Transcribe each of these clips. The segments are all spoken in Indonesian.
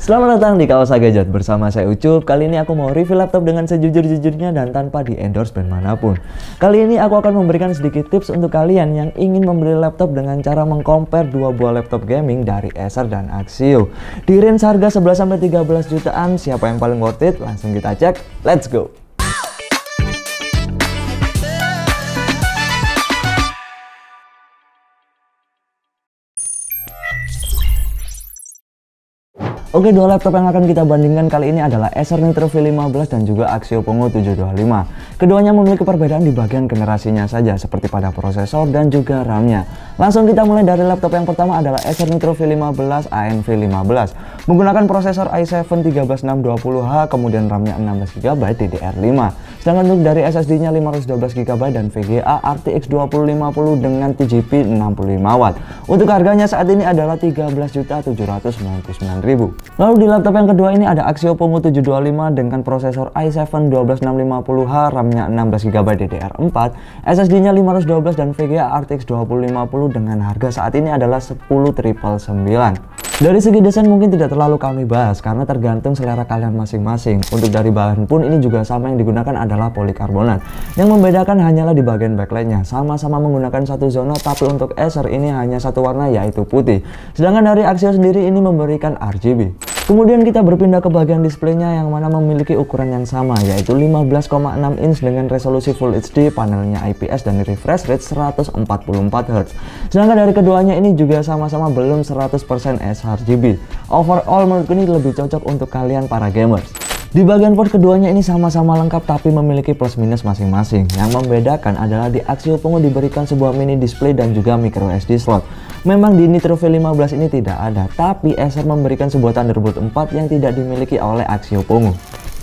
Selamat datang di Kawasa Gadget bersama saya Ucup. Kali ini aku mau review laptop dengan sejujur-jujurnya dan tanpa di endorse brand manapun. Kali ini aku akan memberikan sedikit tips untuk kalian yang ingin membeli laptop dengan cara mengcompare dua buah laptop gaming dari Acer dan Axio. Di range harga 11-13 jutaan, siapa yang paling worth it? Langsung kita cek, let's go! Oke, dua laptop yang akan kita bandingkan kali ini adalah Acer Nitro V15 dan juga Axio Pongo 725. Keduanya memiliki perbedaan di bagian generasinya saja, seperti pada prosesor dan juga RAM-nya. Langsung kita mulai dari laptop yang pertama adalah Acer Nitro V15 ANV15. Menggunakan prosesor i7 13620H, kemudian RAM-nya 16GB DDR5. Sedangkan untuk dari SSD-nya 512GB dan VGA RTX 2050 dengan TGP 65W. Untuk harganya saat ini adalah 13.799.000. Lalu di laptop yang kedua ini ada Axio Pongo 725 dengan prosesor i7 12650H, RAM-nya 16GB DDR4, SSD-nya 512 dan VGA RTX 2050 dengan harga saat ini adalah 10.999. Dari segi desain mungkin tidak terlalu kami bahas karena tergantung selera kalian masing-masing. Untuk dari bahan pun ini juga sama, yang digunakan adalah polikarbonat. Yang membedakan hanyalah di bagian backlightnya. Sama-sama menggunakan satu zona, tapi untuk Acer ini hanya satu warna, yaitu putih. Sedangkan dari Axio sendiri ini memberikan RGB. Kemudian kita berpindah ke bagian displaynya yang mana memiliki ukuran yang sama, yaitu 15,6 inch dengan resolusi Full HD, panelnya IPS dan refresh rate 144Hz. Sedangkan dari keduanya ini juga sama-sama belum 100% sRGB. Overall menurutku ini lebih cocok untuk kalian para gamers. Di bagian port keduanya ini sama-sama lengkap tapi memiliki plus minus masing-masing. Yang membedakan adalah di Axio Pongo diberikan sebuah mini display dan juga micro SD slot. Memang di Nitro V15 ini tidak ada, tapi Acer memberikan sebuah Thunderbolt 4 yang tidak dimiliki oleh Axio Pongo.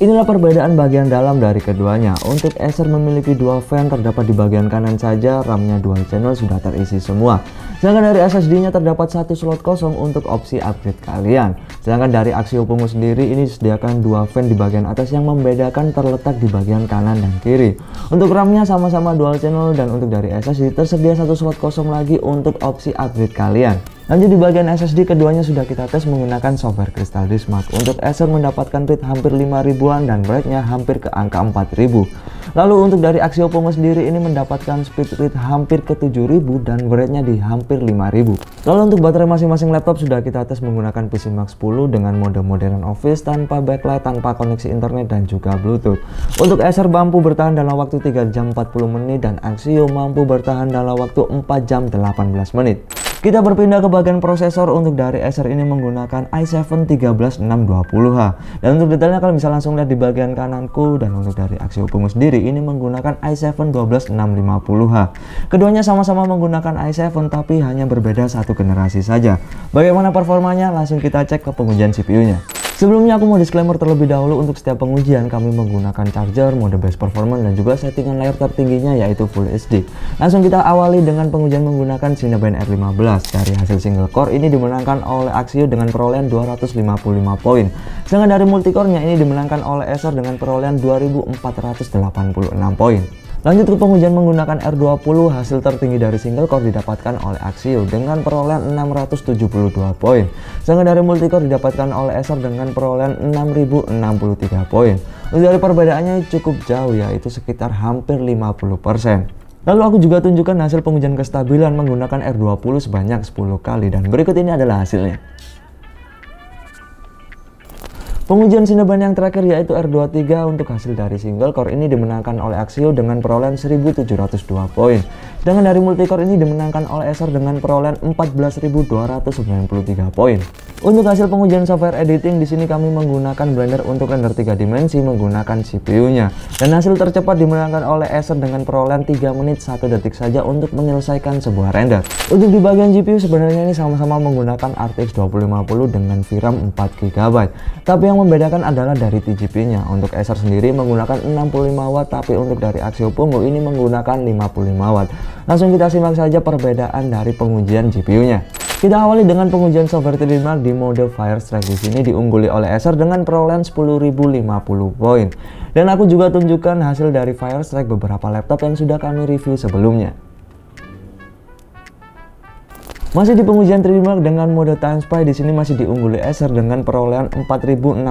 Inilah perbedaan bagian dalam dari keduanya. Untuk Acer memiliki dual fan terdapat di bagian kanan saja, RAM-nya dual channel sudah terisi semua. Sedangkan dari SSD-nya terdapat satu slot kosong untuk opsi upgrade kalian. Sedangkan dari Axio Pongo sendiri ini disediakan dua fan di bagian atas yang membedakan terletak di bagian kanan dan kiri. Untuk RAM-nya sama-sama dual channel dan untuk dari SSD tersedia satu slot kosong lagi untuk opsi upgrade kalian. Lanjut di bagian SSD keduanya sudah kita tes menggunakan software Crystal Disk Mark. Untuk Acer mendapatkan read hampir 5000-an dan write-nya hampir ke angka 4000. Lalu untuk dari Axio Pongo sendiri ini mendapatkan speed read hampir ke 7000 dan write-nya di hampir 5000. Lalu untuk baterai masing-masing laptop sudah kita tes menggunakan PCMark 10 dengan mode modern office tanpa backlight, tanpa koneksi internet dan juga Bluetooth. Untuk Acer mampu bertahan dalam waktu 3 jam 40 menit dan Axio mampu bertahan dalam waktu 4 jam 18 menit. Kita berpindah ke bagian prosesor. Untuk dari Acer ini menggunakan i7 13620H. Dan untuk detailnya kalian bisa langsung lihat di bagian kananku. Dan untuk dari Axio Pongo sendiri ini menggunakan i7 12650H. Keduanya sama-sama menggunakan i7 tapi hanya berbeda satu generasi saja. Bagaimana performanya? Langsung kita cek ke pengujian CPU-nya. Sebelumnya aku mau disclaimer terlebih dahulu, untuk setiap pengujian kami menggunakan charger, mode best performance dan juga settingan layar tertingginya yaitu Full HD. Langsung kita awali dengan pengujian menggunakan Cinebench R15. Dari hasil single core ini dimenangkan oleh Axio dengan perolehan 255 poin. Sedangkan dari multicore-nya ini dimenangkan oleh Acer dengan perolehan 2486 poin. Lanjut ke pengujian menggunakan R20, hasil tertinggi dari single core didapatkan oleh Axio dengan perolehan 672 poin. Sedangkan dari multicore didapatkan oleh Acer dengan perolehan 6063 poin. Untuk dari perbedaannya cukup jauh, yaitu sekitar hampir 50%. Lalu aku juga tunjukkan hasil pengujian kestabilan menggunakan R20 sebanyak 10 kali dan berikut ini adalah hasilnya. Pengujian Cinebench yang terakhir yaitu R23, untuk hasil dari single core ini dimenangkan oleh Axio dengan perolehan 1702 poin. Sedangkan dari multicore ini dimenangkan oleh Acer dengan perolehan 14.293 poin. Untuk hasil pengujian software editing di sini kami menggunakan Blender untuk render 3 dimensi menggunakan CPU-nya. Dan hasil tercepat dimenangkan oleh Acer dengan perolehan 3 menit 1 detik saja untuk menyelesaikan sebuah render. Untuk di bagian GPU sebenarnya ini sama-sama menggunakan RTX 2050 dengan VRAM 4GB. Tapi yang membedakan adalah dari TGP-nya. Untuk Acer sendiri menggunakan 65W, tapi untuk dari Axio Pongo ini menggunakan 55W. Langsung kita simak saja perbedaan dari pengujian GPU-nya. Kita awali dengan pengujian software 3D Mark di mode Firestrike. Di sini diungguli oleh Acer dengan perolehan 10.050 poin. Dan aku juga tunjukkan hasil dari Firestrike beberapa laptop yang sudah kami review sebelumnya. Masih di pengujian 3D Mark dengan mode Time Spy, di sini masih diungguli Acer dengan perolehan 4.680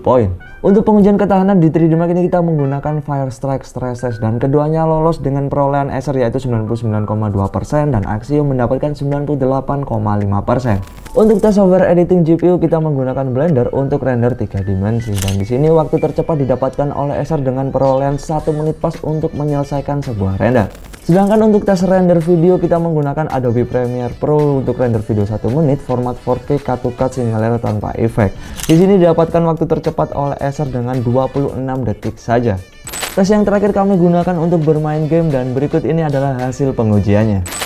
poin. Untuk pengujian ketahanan di 3D Mark ini kita menggunakan Firestrike Stress Test dan keduanya lolos dengan perolehan Acer yaitu 99,2% dan Axio mendapatkan 98,5%. Untuk tes software editing GPU kita menggunakan Blender untuk render 3 dimensi dan di sini waktu tercepat didapatkan oleh Acer dengan perolehan 1 menit pas untuk menyelesaikan sebuah render. Sedangkan untuk tes render video kita menggunakan Adobe Premiere Pro untuk render video 1 menit format 4K cut to cut single layer tanpa efek. Di sini didapatkan waktu tercepat oleh Acer dengan 26 detik saja. Tes yang terakhir kami gunakan untuk bermain game dan berikut ini adalah hasil pengujiannya.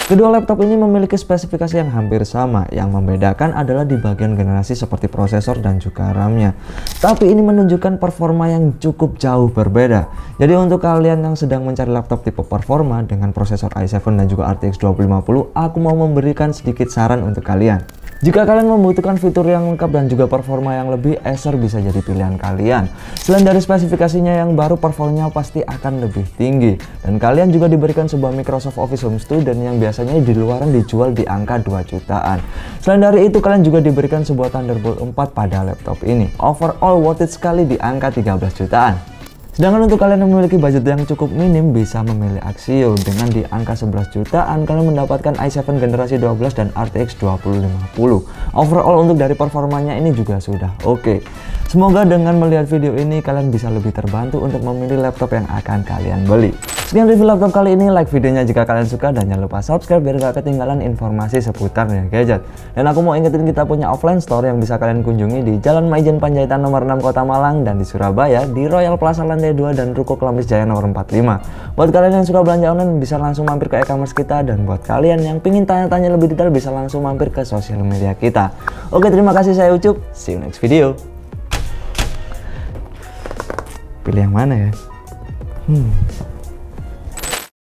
Kedua laptop ini memiliki spesifikasi yang hampir sama, yang membedakan adalah di bagian generasi seperti prosesor dan juga RAM-nya. Tapi ini menunjukkan performa yang cukup jauh berbeda. Jadi untuk kalian yang sedang mencari laptop tipe performa dengan prosesor i7 dan juga RTX 2050, aku mau memberikan sedikit saran untuk kalian. Jika kalian membutuhkan fitur yang lengkap dan juga performa yang lebih, Acer bisa jadi pilihan kalian. Selain dari spesifikasinya yang baru, performanya pasti akan lebih tinggi. Dan kalian juga diberikan sebuah Microsoft Office Home Student yang biasanya di luaran dijual di angka 2 jutaan. Selain dari itu, kalian juga diberikan sebuah Thunderbolt 4 pada laptop ini. Overall worth it sekali di angka 13 jutaan. Sedangkan untuk kalian yang memiliki budget yang cukup minim bisa memilih Axio. Dengan di angka 11 jutaan kalian mendapatkan i7 generasi 12 dan RTX 2050. Overall untuk dari performanya ini juga sudah oke. Semoga dengan melihat video ini kalian bisa lebih terbantu untuk memilih laptop yang akan kalian beli. Sekian review laptop kali ini, like videonya jika kalian suka dan jangan lupa subscribe biar gak ketinggalan informasi seputar gadget. Dan aku mau ingetin kita punya offline store yang bisa kalian kunjungi di Jalan Maijen Panjaitan nomor 6 Kota Malang dan di Surabaya di Royal Plaza lantai 2 dan Ruko Kelamis Jaya nomor 45. Buat kalian yang suka belanja online bisa langsung mampir ke e-commerce kita, dan buat kalian yang pingin tanya-tanya lebih detail bisa langsung mampir ke sosial media kita. Oke, terima kasih, saya Ucup. See you next video. Pilih yang mana ya?